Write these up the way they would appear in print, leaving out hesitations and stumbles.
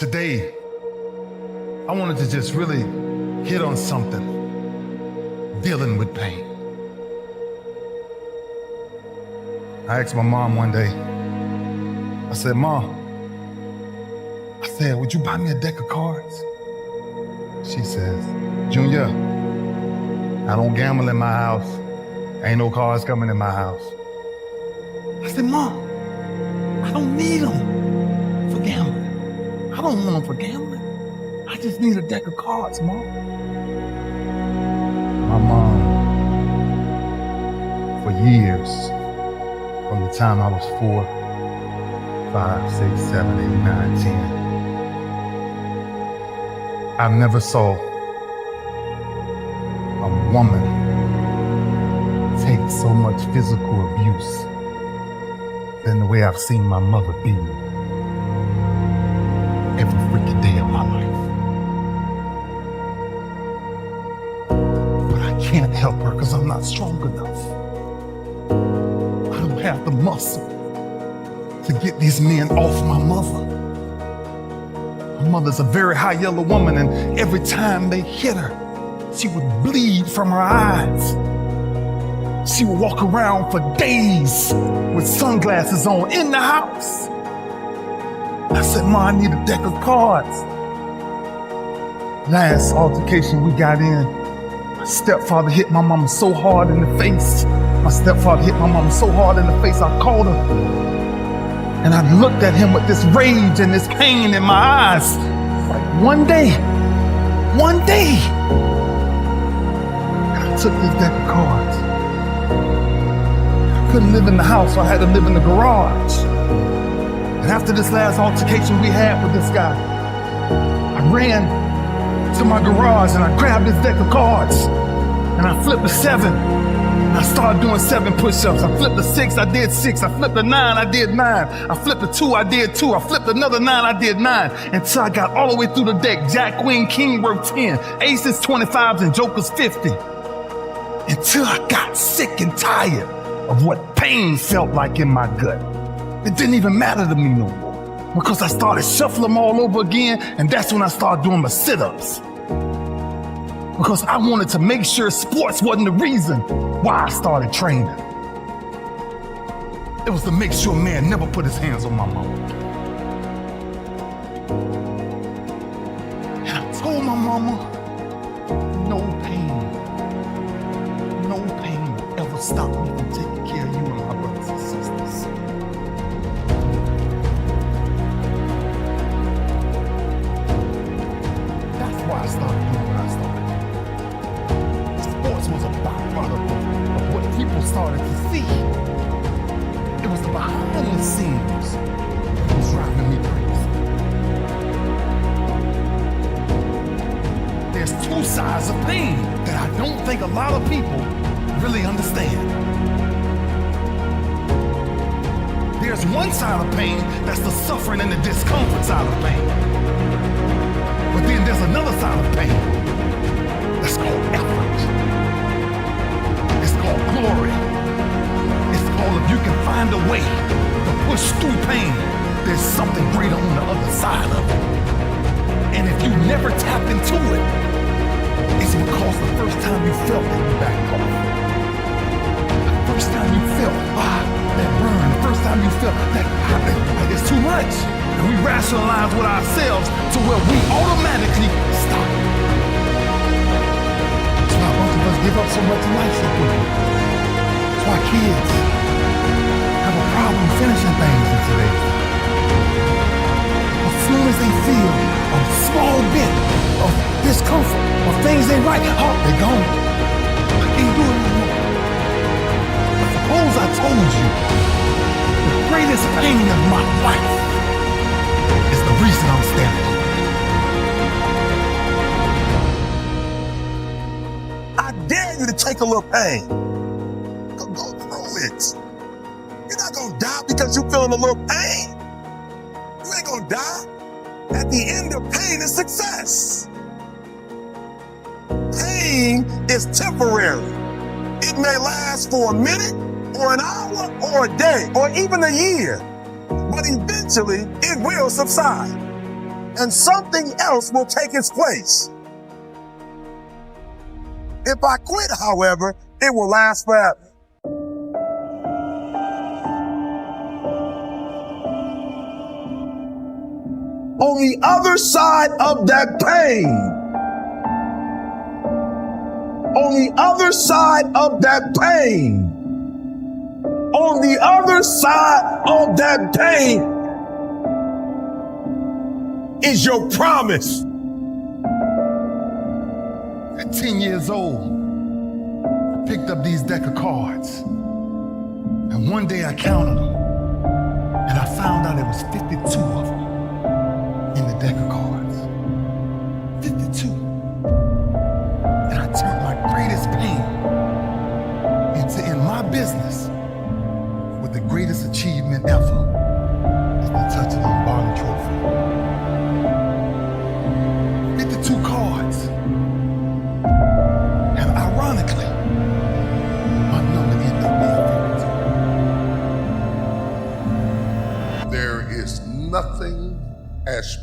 Today, I wanted to just really hit on something, dealing with pain. I asked my mom one day, I said, Mom, would you buy me a deck of cards? She says, Junior, I don't gamble in my house. Ain't no cards coming in my house. I said, Mom, I don't need them for gambling. I don't want them for gambling. I just need a deck of cards, Mom. My mom, for years, from the time I was 4, 5, 6, 7, 8, 9, 10, I never saw a woman take so much physical abuse than the way I've seen my mother be every freaking day of my life. But I can't help her because I'm not strong enough. I don't have the muscle to get these men off my mother. My mother's a very high yellow woman, and every time they hit her, she would bleed from her eyes. She would walk around for days with sunglasses on in the house. I said, Ma, I need a deck of cards. Last altercation we got in, my stepfather hit my mama so hard in the face. I called her. And I looked at him with this rage and this pain in my eyes. Like one day, and I took this deck of cards. I couldn't live in the house, so I had to live in the garage. And after this last altercation we had with this guy, I ran to my garage and I grabbed this deck of cards and I flipped a 7. And I started doing 7 push-ups. I flipped a 6, I did 6. I flipped a 9, I did 9. I flipped a 2, I did 2. I flipped another 9, I did 9. Until I got all the way through the deck. Jack, Queen, King worth 10. Aces, 25s, and Jokers, 50. Until I got sick and tired of what pain felt like in my gut. It didn't even matter to me no more. Because I started shuffling them all over again, and that's when I started doing my sit-ups. Because I wanted to make sure sports wasn't the reason why I started training. It was to make sure a man never put his hands on my mama. And I told my mama, no pain will ever stop me from taking care of you and my brothers and sisters. That's why I started doing what I started. Sports was a byproduct of what people started to see. It was the behind the scenes that was driving me crazy. There's 2 sides of pain that I don't think a lot of people really understand. There's one side of pain that's the suffering and the discomfort side of pain. But then there's another side of pain that's called effort. It's called glory. It's called if you can find a way to push through pain, there's something greater on the other side of it. And if you never tap into it, it's because the first time you felt it, you backed off. The first time you felt, that burn, the first time you felt that it's too much. And we rationalize with ourselves to where we automatically stop. That's why a bunch of us give up so much in life so quickly. That's why kids have a problem finishing things in today's time. As soon as they feel a small bit of discomfort or things ain't right, they're gone. I can't do it anymore. Suppose I told you the greatest pain of my life is the reason I'm standing here. I dare you to take a little pain. Go through it. You're not gonna die because you're feeling a little pain. You ain't gonna die. At the end of pain is success. Pain is temporary. It may last for a minute, or an hour, or a day, or even a year. But eventually, it will subside. and something else will take its place. If I quit, however, it will last forever. On the other side of that pain, on the other side of that pain, on the other side of that pain is your promise. At 10 years old, I picked up these deck of cards. And one day I counted them, and I found out there was 52 of them in the deck of cards. 52. And I turned my greatest pain into, in my business, with the greatest achievement ever, is to touch an Barley trophy. 52 cards. And ironically, my number ended up being 52. There is nothing as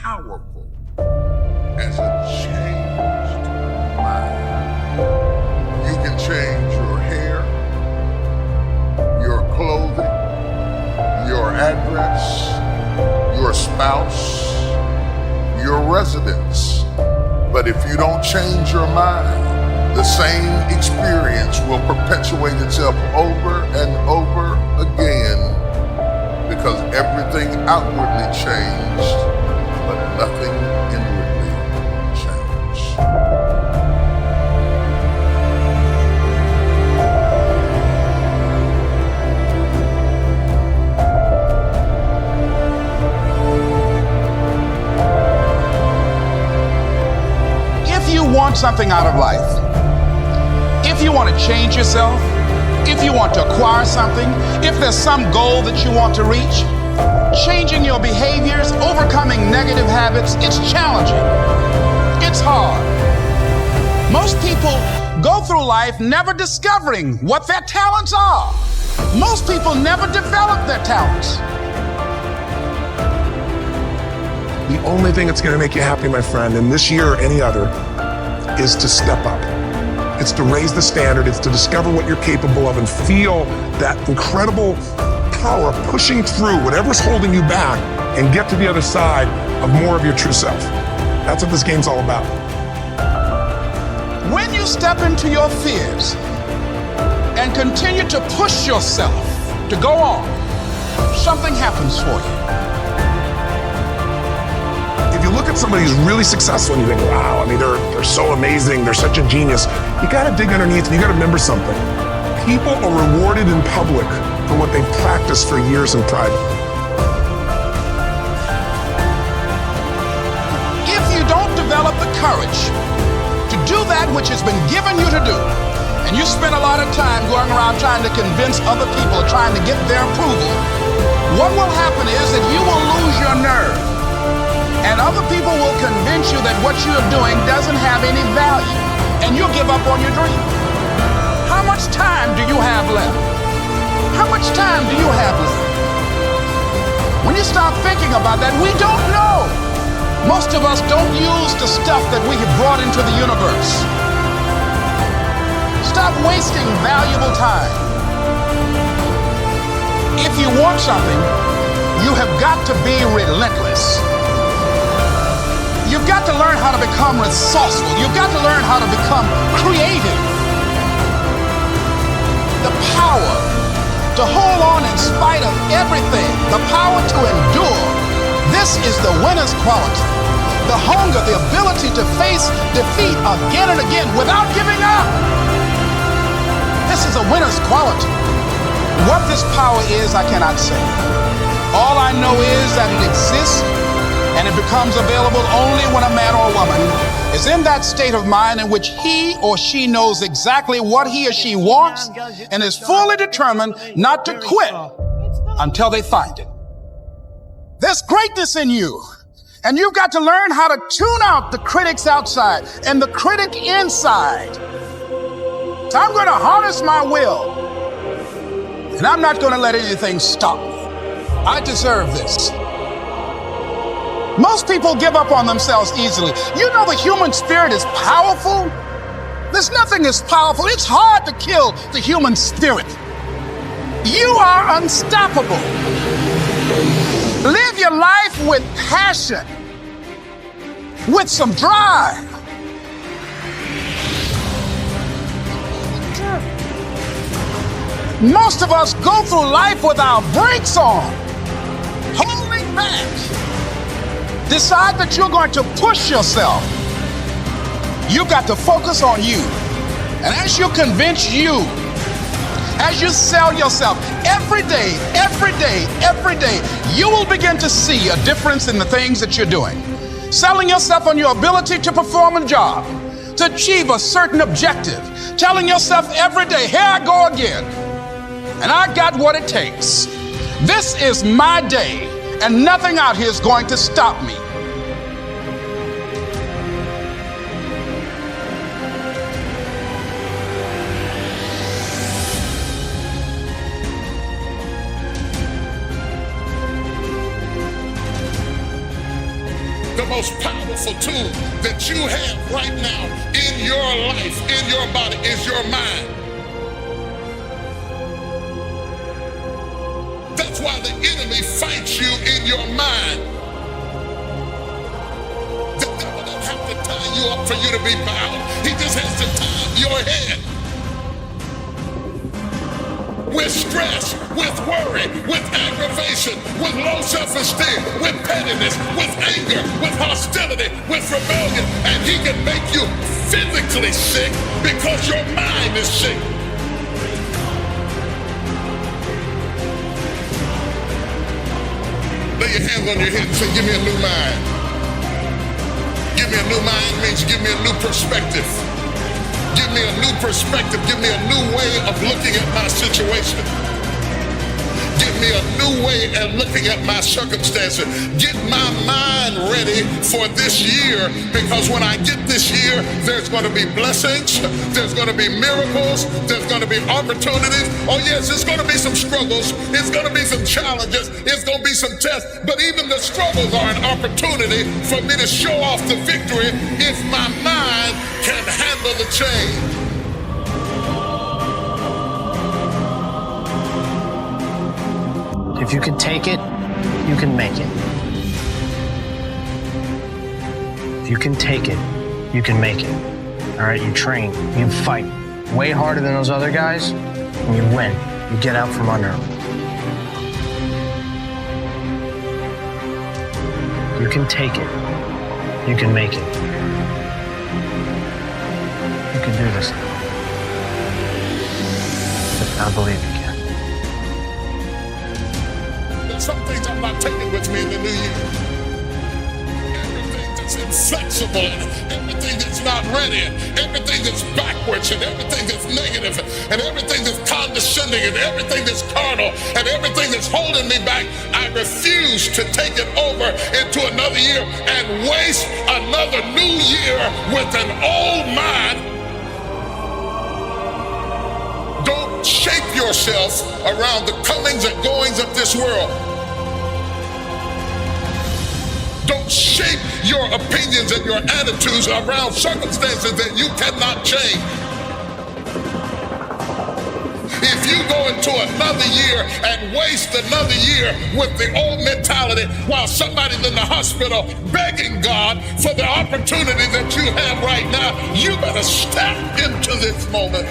powerful as a changed mind. You can change your hair, your clothing, your address, your spouse, your residence. But if you don't change your mind, the same experience will perpetuate itself over and over again, because everything outwardly changed, but nothing inwardly changed. If you want something out of life, if you want to change yourself, if you want to acquire something, if there's some goal that you want to reach, changing your behaviors, overcoming negative habits, it's challenging. It's hard. Most people go through life never discovering what their talents are. Most people never develop their talents. The only thing that's going to make you happy, my friend, in this year or any other, is to step up. It's to raise the standard. It's to discover what you're capable of and feel that incredible power pushing through whatever's holding you back and get to the other side of more of your true self. That's what this game's all about. When you step into your fears and continue to push yourself to go on, something happens for you. If you look at somebody who's really successful and you think, wow, I mean, they're so amazing, they're such a genius, you gotta dig underneath and you gotta remember something. People are rewarded in public for what they've practiced for years in private. If you don't develop the courage to do that which has been given you to do, and you spend a lot of time going around trying to convince other people, trying to get their approval, what will happen is that you will lose your nerve. And other people will convince you that what you're doing doesn't have any value, and you'll give up on your dream. How much time do you have left? How much time do you have left? When you start thinking about that, we don't know. Most of us don't use the stuff that we have brought into the universe. Stop wasting valuable time. If you want something, you have got to be relentless. You've got to learn how to become resourceful. You've got to learn how to become creative. The power to hold on in spite of everything. The power to endure. This is the winner's quality. The hunger, the ability to face defeat again and again without giving up. This is a winner's quality. What this power is, I cannot say. All I know is that it exists, and it becomes available only when a man or a woman is in that state of mind in which he or she knows exactly what he or she wants and is fully determined not to quit until they find it. There's greatness in you, and you've got to learn how to tune out the critics outside and the critic inside. So I'm going to harness my will, and I'm not going to let anything stop me. I deserve this. Most people give up on themselves easily. You know the human spirit is powerful. There's nothing as powerful. It's hard to kill the human spirit. You are unstoppable. Live your life with passion, with some drive. Most of us go through life with our brakes on, holding back. Decide that you're going to push yourself. You've got to focus on you. And as you convince you, as you sell yourself every day, you will begin to see a difference in the things that you're doing. Selling yourself on your ability to perform a job, to achieve a certain objective. Telling yourself every day, here I go again. And I got what it takes. This is my day, and nothing out here is going to stop me. The most powerful tool that you have right now in your life, in your body, is your mind. That's why the enemy fights you in your mind. The devil doesn't have to tie you up for you to be bound. He just has to tie up your head. With stress, with worry, with aggravation, with low self-esteem, with pettiness, with anger, with hostility, with rebellion. And he can make you physically sick because your mind is sick. Lay your hands on your head and say, give me a new mind. Give me a new mind means give me a new perspective. Give me a new perspective. Give me a new way of looking at my situation. Give me a new way of looking at my circumstances. Get my mind ready for this year, because when I get this year, there's going to be blessings, there's going to be miracles, there's going to be opportunities. Oh yes, it's going to be some struggles, it's going to be some challenges, it's going to be some tests, but even the struggles are an opportunity for me to show off the victory if my mind can handle the change. If you can take it, you can make it. If you can take it, you can make it. All right, you train, you fight way harder than those other guys, and you win. You get out from under them. You can take it, you can make it. You can do this. I believe you can. Some things I'm not taking with me in the new year. Everything that's inflexible, and everything that's not ready, and everything that's backwards, and everything that's negative, and everything that's condescending, and everything that's carnal, and everything that's holding me back, I refuse to take it over into another year and waste another new year with an old mind. Don't shape yourself around the comings and goings of this world. Don't shape your opinions and your attitudes around circumstances that you cannot change. If you go into another year and waste another year with the old mentality while somebody's in the hospital begging God for the opportunity that you have right now, you better step into this moment.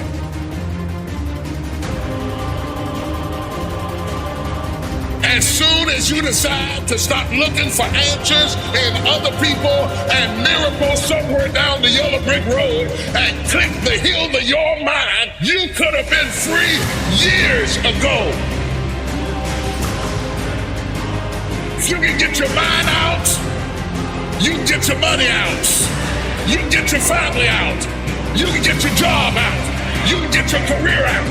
As soon as you decide to stop looking for answers in other people and miracles somewhere down the yellow brick road and click the heel of your mind, you could have been free years ago. If you can get your mind out, you can get your money out, you can get your family out, you can get your job out, you can get your career out,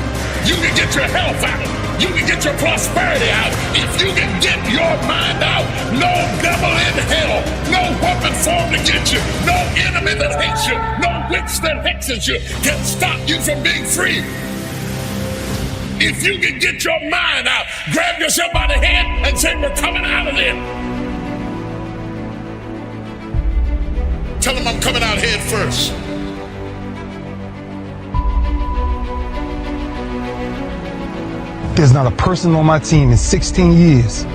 you can get your health out. You can get your prosperity out. If you can get your mind out, no devil in hell, no weapon formed against you, no enemy that hates you, no witch that hexes you can stop you from being free. If you can get your mind out, grab yourself by the hand and say, we're coming out of there. Tell them I'm coming out head first. There's not a person on my team in 16 years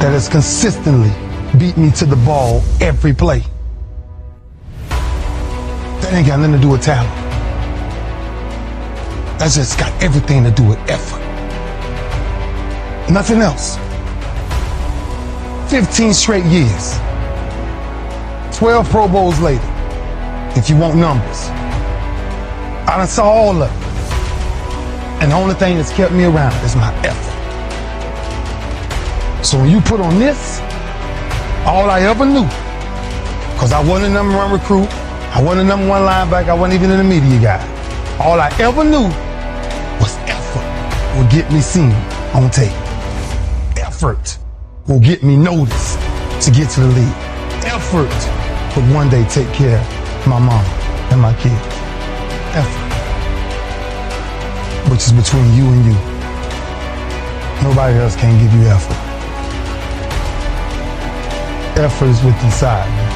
that has consistently beat me to the ball every play. That ain't got nothing to do with talent. That's just got everything to do with effort. Nothing else. 15 straight years. 12 Pro Bowls later, if you want numbers. I done saw all of it. And the only thing that's kept me around is my effort. So when you put on this, all I ever knew, because I wasn't a number one recruit, I wasn't a number one linebacker, I wasn't even in the media guy. All I ever knew was effort will get me seen on tape. Effort will get me noticed to get to the league. Effort would one day take care of my mom and my kids. Effort. Which is between you and you. Nobody else can give you effort. Effort is with inside, man.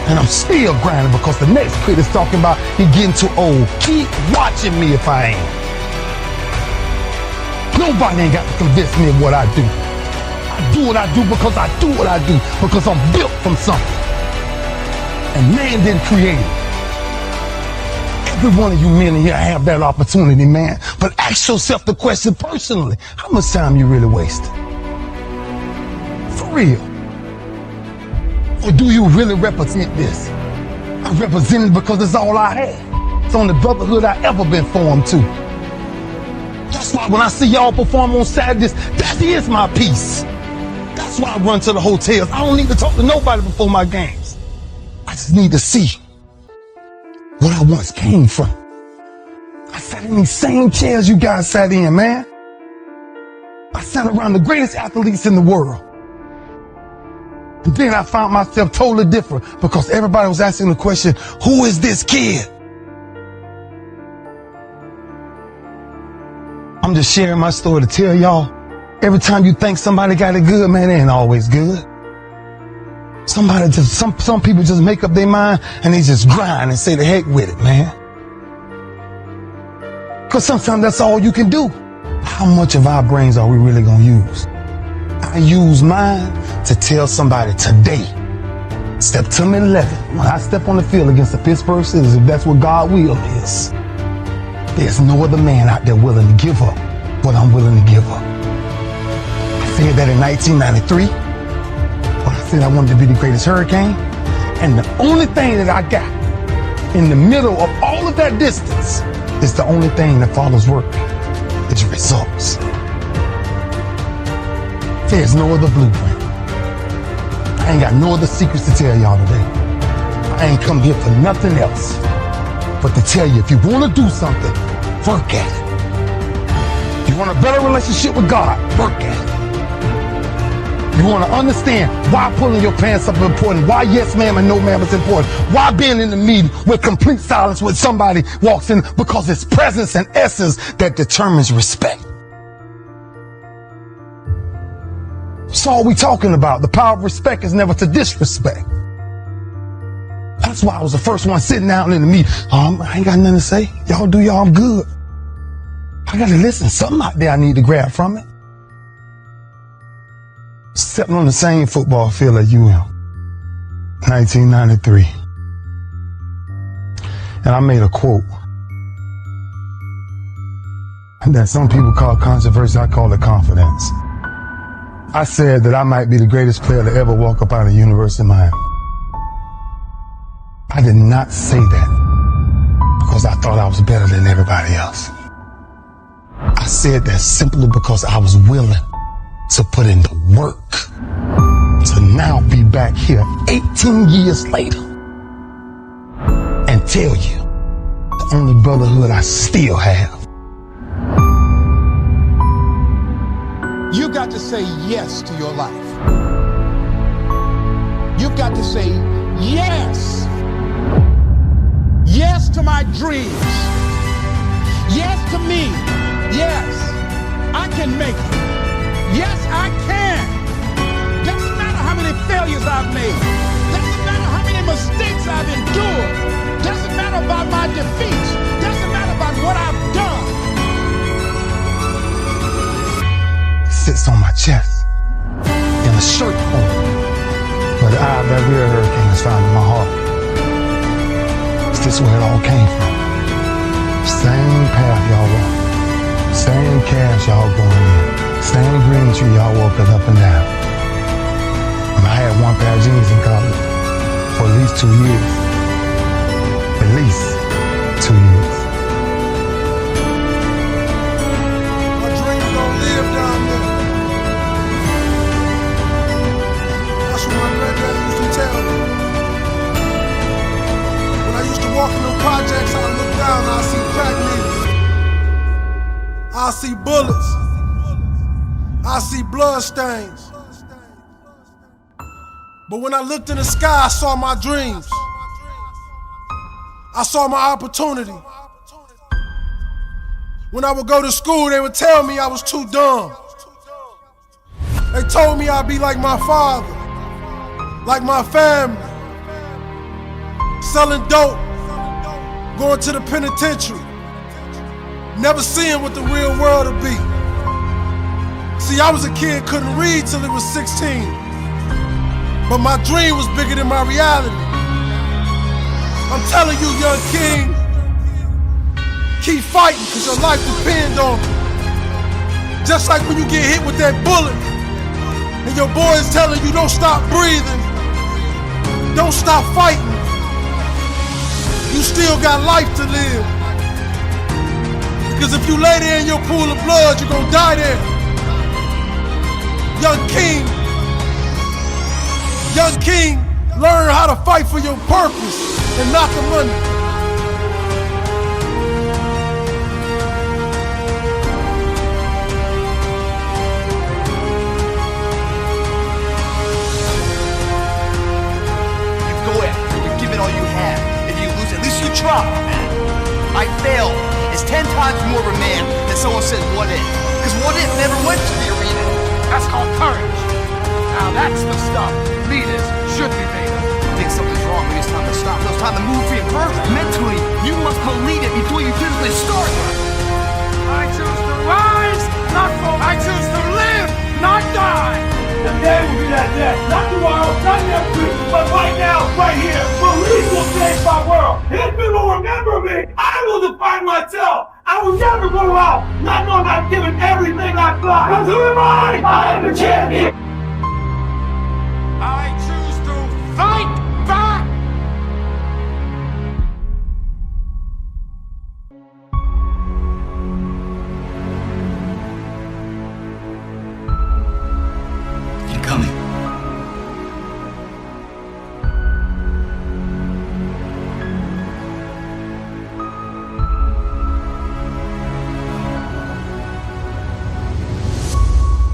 And I'm still grinding because the next kid is talking about he getting too old. Keep watching me if I ain't. Nobody ain't got to convince me of what I do. I do what I do because I do what I do, because I'm built from something. And man didn't create it. Every one of you men in here have that opportunity, man. But ask yourself the question personally, how much time you really wasted? For real. Or do you really represent this? I represent it because it's all I had. It's the only brotherhood I ever been formed to. That's why when I see y'all perform on Saturdays, that is my peace. That's why I run to the hotels. I don't need to talk to nobody before my games. I just need to see what I once came from. I sat in these same chairs you guys sat in, man. I sat around the greatest athletes in the world. And then I found myself totally different because everybody was asking the question, who is this kid? I'm just sharing my story to tell y'all, every time you think somebody got it good, man, it ain't always good. Some people just make up their mind and they just grind and say the heck with it, man. Because sometimes that's all you can do. How much of our brains are we really going to use? I use mine to tell somebody today, September 11th, when I step on the field against the Pittsburgh Steelers, if that's what God's will is, there's no other man out there willing to give up what I'm willing to give up. I said that in 1993. When I said I wanted to be the greatest hurricane. And the only thing that I got in the middle of all of that distance is the only thing that follows work is results. There's no other blueprint. I ain't got no other secrets to tell y'all today. I ain't come here for nothing else but to tell you, if you want to do something, work at it. You want a better relationship with God, work at it. You want to understand why pulling your pants up is important, why yes ma'am and no ma'am is important, why being in the meeting with complete silence when somebody walks in, because it's presence and essence that determines respect. That's all we talking about. The power of respect is never to disrespect. That's why I was the first one sitting down in the meeting. I ain't got nothing to say. Y'all do y'all, I'm good. I got to listen. Something out there I need to grab from it. Stepping on the same football field as you am. 1993. And I made a quote that some people call controversy. I call it confidence. I said that I might be the greatest player to ever walk up out of the University of Miami. I did not say that because I thought I was better than everybody else. I said that simply because I was willing to put in the work to now be back here 18 years later and tell you the only brotherhood I still have. You got to say yes to your life. You've got to say yes. Yes to my dreams. Yes to me. Yes, I can make it. Yes, I can. Doesn't matter how many failures I've made. mistakes I've endured. Doesn't matter about my defeats. Doesn't matter about what I've done. It sits on my chest in a shirt form, where the eye of that real hurricane is found in my heart. Is this where it all came from? Same path y'all walk, same cash y'all going in, same green tree y'all walking up and down. And I had one pair of jeans in college for at least 2 years. At least 2 years. My dreams don't live down there. That's what my granddad used to tell me. When I used to walk in the projects, I look down and I see crack needles. I see bullets. I see blood stains. But when I looked in the sky, I saw my dreams. I saw my opportunity. When I would go to school, they would tell me I was too dumb. They told me I'd be like my father, like my family, selling dope, going to the penitentiary, never seeing what the real world would be. See, I was a kid, couldn't read till he was 16, but my dream was bigger than my reality. I'm telling you, young king, keep fighting, cause your life depends on it. Just like when you get hit with that bullet, and your boy is telling you don't stop breathing, don't stop fighting. You still got life to live. Because if you lay there in your pool of blood, you're gonna die there. Young king, learn how to fight for your purpose and not the money. You go it. You give it all you have. If you lose, at least you try, man. I failed. It's 10 times more of a man than someone says what if. Because what if never went to the arena. That's called courage. Now that's the stuff leaders should be made of. Think something's wrong, maybe it's time to stop. No, it's time to move for your purpose. Mentally, you must believe it before you physically start. I choose to rise, not fall. I choose to live, not die. The day will be that day. Not tomorrow, not next week, but right now, right here. Belief will change my world. History will remember me. I will define myself. I will never go out, not knowing I've given everything I've got. Because who am I? I am the champion. I choose to fight back. You're coming.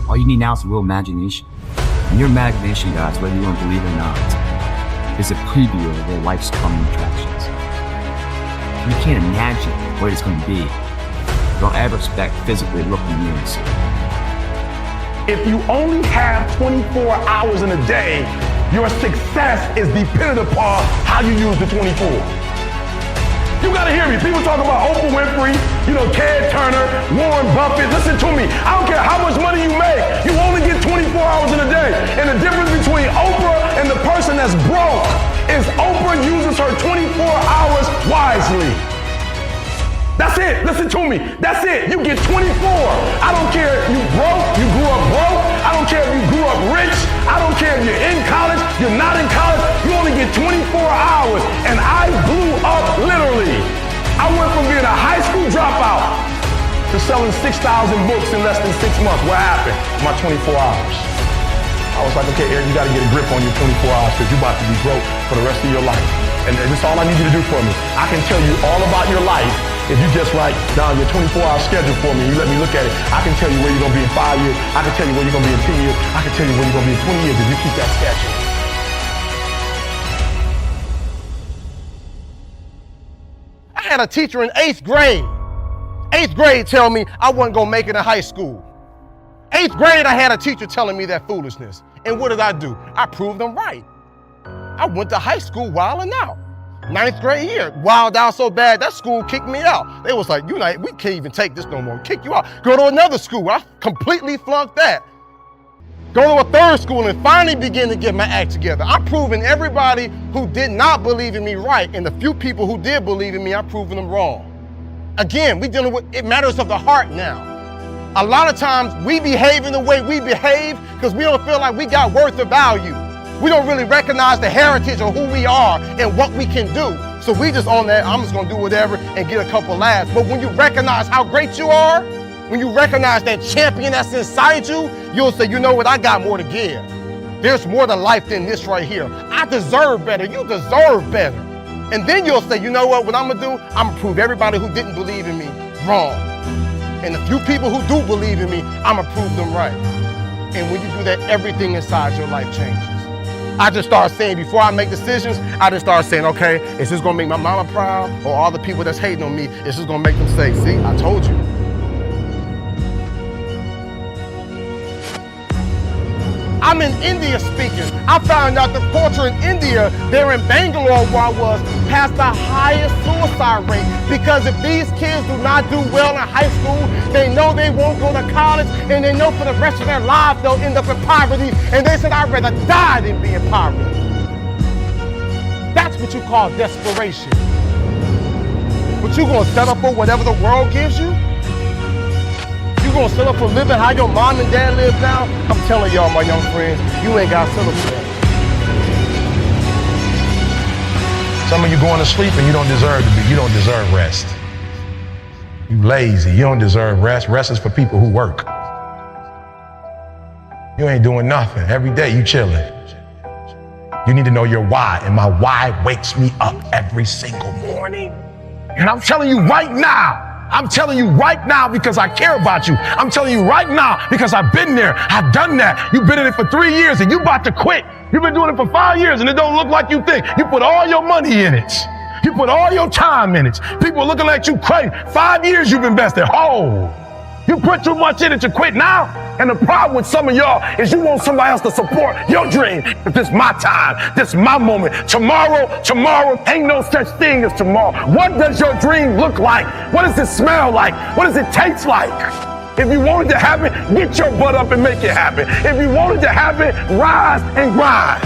All you need now is a real imagination. And your imagination, guys, whether you want to believe it or not, is a preview of your life's coming attractions. You can't imagine what it's going to be. Don't ever expect physically look in the mirror and see it. If you only have 24 hours in a day, your success is dependent upon how you use the 24. You gotta hear me. People talk about Oprah Winfrey, Ted Turner, Warren Buffett. Listen to me. I don't care how much money you make. You only get 24 hours in a day. And the difference between Oprah and the person that's broke is Oprah uses her 24 hours wisely. That's it. Listen to me. That's it. You get 24. I don't care if you broke, you grew up broke. I don't care if you grew up rich. I don't care if you're in college, you're not in college. You only get 24 hours. And I blew up literally. I went from being a high school dropout to selling 6,000 books in less than 6 months. What happened? My 24 hours. I was like, okay, Eric, you got to get a grip on your 24 hours because you're about to be broke for the rest of your life. And that's all I need you to do for me. I can tell you all about your life if you just write down your 24-hour schedule for me and you let me look at it. I can tell you where you're going to be in 5 years. I can tell you where you're going to be in 10 years. I can tell you where you're going to be in 20 years if you keep that schedule. I had a teacher in 8th grade. 8th grade tell me I wasn't going to make it in high school. 8th grade, I had a teacher telling me that foolishness. And what did I do? I proved them right. I went to high school wilding out. 9th grade year, wild out so bad, that school kicked me out. They was like, we can't even take this no more, kick you out. Go to another school, I completely flunked that. Go to a 3rd school and finally begin to get my act together. I'm proving everybody who did not believe in me right, and the few people who did believe in me, I'm proving them wrong. Again, we dealing with, it matters of the heart now. A lot of times we behave in the way we behave because we don't feel like we got worth or value. We don't really recognize the heritage of who we are and what we can do. So we just on that, I'm just gonna do whatever and get a couple laughs. But when you recognize how great you are, when you recognize that champion that's inside you, you'll say, you know what, I got more to give. There's more to life than this right here. I deserve better, you deserve better. And then you'll say, you know what I'm gonna do? I'm gonna prove everybody who didn't believe in me wrong. And the few people who do believe in me, I'm gonna prove them right. And when you do that, everything inside your life changes. I just start saying, before I make decisions, I just start saying, okay, is this gonna make my mama proud? Or all the people that's hating on me, is this gonna make them say, see, I told you. I'm in India speaking. I found out the culture in India, there in Bangalore where I was, has the highest suicide rate. Because if these kids do not do well in high school, they know they won't go to college, and they know for the rest of their lives they'll end up in poverty. And they said, I'd rather die than be in poverty. That's what you call desperation. But you gonna settle for whatever the world gives you? You gonna settle for living how your mom and dad live now? I'm telling y'all, my young friends, you ain't gotta settle for that. Some of you going to sleep and you don't deserve to be. You don't deserve rest. You lazy. You don't deserve rest. Rest is for people who work. You ain't doing nothing. Every day you chilling. You need to know your why, and my why wakes me up every single morning. And I'm telling you right now, because I care about you. I'm telling you right now because I've been there. I've done that. You've been in it for 3 years and you about to quit. You've been doing it for 5 years and it don't look like you think. You put all your money in it. You put all your time in it. People are looking at you crazy. 5 years you've invested. Oh, you put too much in it to quit now. And the problem with some of y'all is you want somebody else to support your dream. But this is my time. This is my moment. Tomorrow ain't no such thing as tomorrow. What does your dream look like? What does it smell like? What does it taste like? If you want it to happen, get your butt up and make it happen. If you want it to happen, rise and grind.